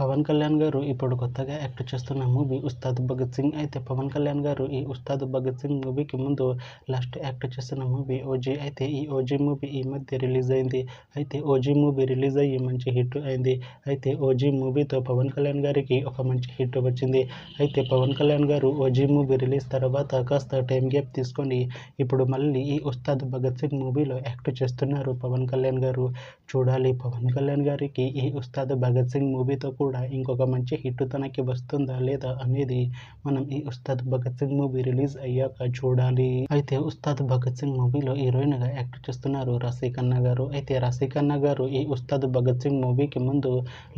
పవన్ కళ్యాణ్ గారు ఇప్పుడు కొత్తగా యాక్ట్ చేస్తున్న మూవీ ఉస్తాద్ భగత్ సింగ్. అయితే పవన్ కళ్యాణ్ గారు ఈ ఉస్తాద్ భగత్ సింగ్ మూవీకి ముందు లాస్ట్ యాక్ట్ చేస్తున్న మూవీ ఓజీ. అయితే ఈ ఓజీ మూవీ ఈ మధ్య రిలీజ్ అయింది. అయితే ఓజీ మూవీ రిలీజ్ అయ్యి మంచి హిట్ అయింది. అయితే ఓజీ మూవీతో పవన్ కళ్యాణ్ గారికి ఒక మంచి హిట్ వచ్చింది. అయితే పవన్ కళ్యాణ్ గారు ఓజీ మూవీ రిలీజ్ తర్వాత కాస్త టైం గ్యాప్ తీసుకొని ఇప్పుడు మళ్ళీ ఈ ఉస్తాద్ భగత్ సింగ్ మూవీలో యాక్ట్ చేస్తున్నారు పవన్ కళ్యాణ్ గారు. చూడాలి పవన్ కళ్యాణ్ గారికి ఈ ఉస్తాద్ భగత్ సింగ్ మూవీతో కూడా ఇంకొక మంచి హిట్ తనకి వస్తుందా లేదా అనేది మనం ఈ ఉస్తాద్ భగత్ సింగ్ మూవీ రిలీజ్ అయ్యాక చూడాలి. అయితే ఉస్తాద్ భగత్ సింగ్ మూవీలో హీరోయిన్ గా యాక్ట్ చేస్తున్నారు రాశి ఖన్నా గారు. అయితే రాశి ఖన్నా గారు ఈ ఉస్తాద్ భగత్ సింగ్ మూవీకి ముందు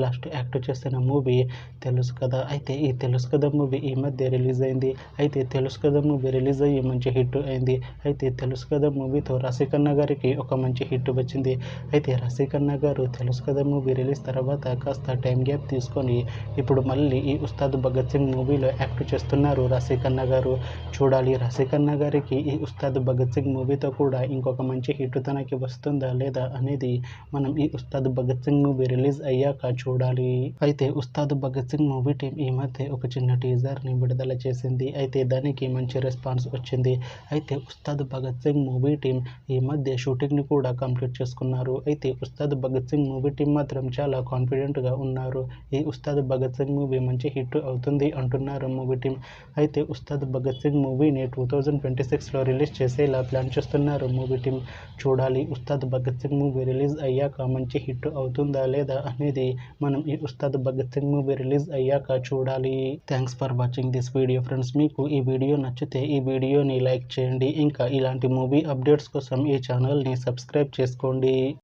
లాస్ట్ యాక్ట్ చేసిన మూవీ తెలుసు కదా. అయితే ఈ తెలుసు కదా మూవీ ఈ మధ్య రిలీజ్ అయింది. అయితే తెలుసు కదా మూవీ రిలీజ్ అయ్యి మంచి హిట్ అయింది. అయితే తెలుసు కదా మూవీతో రాశి ఖన్నా గారికి ఒక మంచి హిట్ వచ్చింది. అయితే రాశి ఖన్నా గారు తెలుసు కదా మూవీ రిలీజ్ తర్వాత కాస్త టైం గ్యాప్ తీసుకొని ఇప్పుడు మళ్ళీ ఈ ఉస్తాద్ భగత్ సింగ్ మూవీలో యాక్ట్ చేస్తున్నారు రాశి ఖన్నా గారు. చూడాలి రాశి ఖన్నా గారికి ఈ ఉస్తాద్ భగత్ సింగ్ మూవీతో కూడా ఇంకొక మంచి హిట్ తనకి వస్తుందా లేదా అనేది మనం ఈ ఉస్తాద్ భగత్ సింగ్ మూవీ రిలీజ్ అయ్యాక చూడాలి. అయితే ఉస్తాద్ భగత్ సింగ్ మూవీ టీం ఈ మధ్య ఒక చిన్న టీజర్ని విడుదల చేసింది. అయితే దానికి మంచి రెస్పాన్స్ వచ్చింది. అయితే ఉస్తాద్ భగత్ సింగ్ మూవీ టీం ఈ మధ్య షూటింగ్ని కూడా కంప్లీట్ చేసుకున్నారు. అయితే ఉస్తాద్ భగత్ సింగ్ మూవీ టీం మాత్రం చాలా కాన్ఫిడెంట్గా ఉన్నారు. ఈ ఉస్తాద్ భగత్ సింగ్ మూవీ మంచి హిట్ అవుతుంది అంటున్నారు మూవీ టీం. అయితే ఉస్తాద్ భగత్ సింగ్ మూవీని 2026లో రిలీజ్ చేసేలా ప్లాన్ చేస్తున్నారు మూవీ టీం. చూడాలి ఉస్తాద్ భగత్ సింగ్ మూవీ రిలీజ్ అయ్యాక మంచి హిట్ అవుతుందా లేదా అనేది మనం ఈ ఉస్తాద్ భగత్ సింగ్ మూవీ రిలీజ్ అయ్యాక చూడాలి. Thanks for watching this video friends. మీకు ఈ వీడియో నచ్చితే ఈ వీడియోని లైక్ చేయండి. ఇంకా ఇలాంటి మూవీ అప్డేట్స్ కోసం ఈ ఛానల్ని సబ్స్క్రైబ్ చేసుకోండి.